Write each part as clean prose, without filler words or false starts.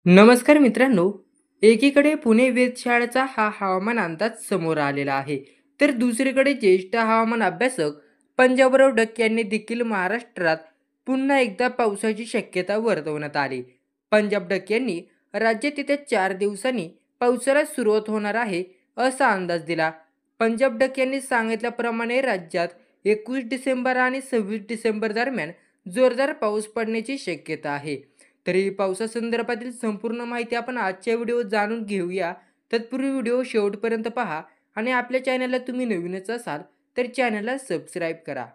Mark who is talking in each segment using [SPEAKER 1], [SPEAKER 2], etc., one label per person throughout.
[SPEAKER 1] नमस्कार मित्रांनो. एकीकडे पुणे वेधशाळेचा हा हवामान अंदाज समोर आलेला आहे, तर दुसरीकडे ज्येष्ठ हवामान अभ्यासक पंजाबराव डक यांनी देखील महाराष्ट्रात पुन्हा एकदा पावसाची शक्यता वर्तवण्यात आली. पंजाब डक यांनी राज्यात येत्या 4 दिवसांनी पावसाला सुरुवात होणार आहे असा अंदाज दिला. पंजाब डक यांनी सांगितल्याप्रमाणे राज्यात 21 डिसेंबर आणि 26 डिसेंबर दरम्यान जोरदार पाऊस पडण्याची शक्यता आहे. तरी पावसासंदर्भातील संपूर्ण माहिती आपण आजच्या व्हिडिओत जाणून घेऊया. तत्पूर्वी व्हिडिओ शेवटपर्यंत पहा आणि आपल्या चॅनलला तुम्ही नवीनच असाल तर चॅनलला सबस्क्राईब करा.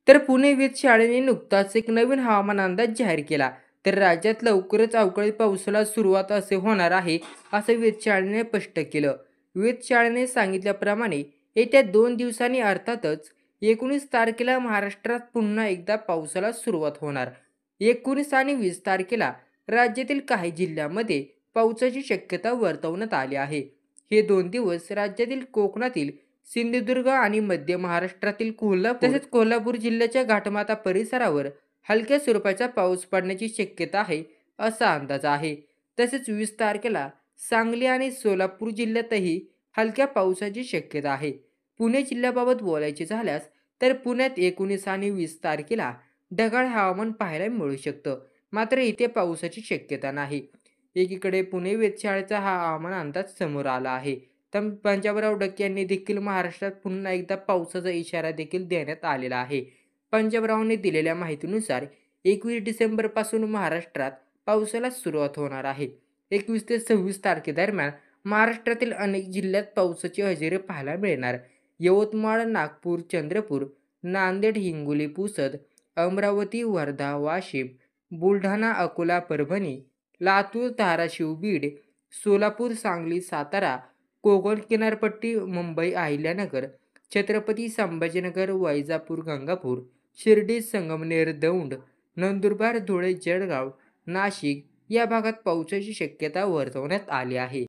[SPEAKER 1] तर पुणे वेधशाळेने नुकताच एक नवीन हवामान अंदाज जाहीर केला. तर राज्यात लवकरच अवकाळी पावसाला सुरुवात असे होणार आहे असं वेधशाळेने स्पष्ट केलं. वेधशाळेने सांगितल्याप्रमाणे येत्या 2 दिवसांनी अर्थातच 19 तारखेला महाराष्ट्रात पुन्हा एकदा पावसाला सुरुवात होणार. 19 आणि 20 तारखेला राज्यातील काही जिल्ह्यांमध्ये पावसाची शक्यता वर्तवण्यात आली आहे. हे 2 दिवस राज्यातील कोकणातील सिंधुदुर्ग आणि मध्य महाराष्ट्रातील कोल्हापूर तसेच कोल्हापूर जिल्ह्याच्या घाटमाथा परिसरावर हलक्या स्वरूपाचा पाऊस पडण्याची शक्यता आहे असा अंदाज आहे. तसेच 20 तारखेला सांगली आणि सोलापूर जिल्ह्यातही हलक्या पावसाची शक्यता आहे. पुणे जिल्ह्याबाबत बोलायचे झाल्यास तर पुण्यात 19 आणि 20 तारखेला ढगाळ हवामान पाहायला मिळू शकतं, मात्र इथे पावसाची शक्यता नाही. एकीकडे पुणे वेधशाळेचा हा हवामान अंदाज समोर आला आहे, तर पंजाबराव डक यांनी देखील महाराष्ट्रात पुन्हा एकदा पावसाचा इशारा देखील देण्यात आलेला आहे. पंजाबरावने दिलेल्या माहितीनुसार 21 डिसेंबर पासून महाराष्ट्रात पावसाला सुरुवात होणार आहे. 21 ते 26 तारखेदरम्यान महाराष्ट्रातील अनेक जिल्ह्यात पावसाची हजेरी पाहायला मिळणार. यवतमाळ, नागपूर, चंद्रपूर, नांदेड, हिंगोली, पुसद, अमरावती, वर्धा, वाशिम, बुलढाणा, अकोला, परभणी, लातूर, धाराशिव, बीड, सोलापूर, सांगली, सातारा, कोकण किनारपट्टी, मुंबई, अहिल्यानगर, छत्रपती संभाजीनगर, वैजापूर, गंगापूर, शिर्डी, संगमनेर, दौंड, नंदुरबार, धुळे, जळगाव, नाशिक या भागात पावसाची शक्यता वर्तवण्यात आली आहे.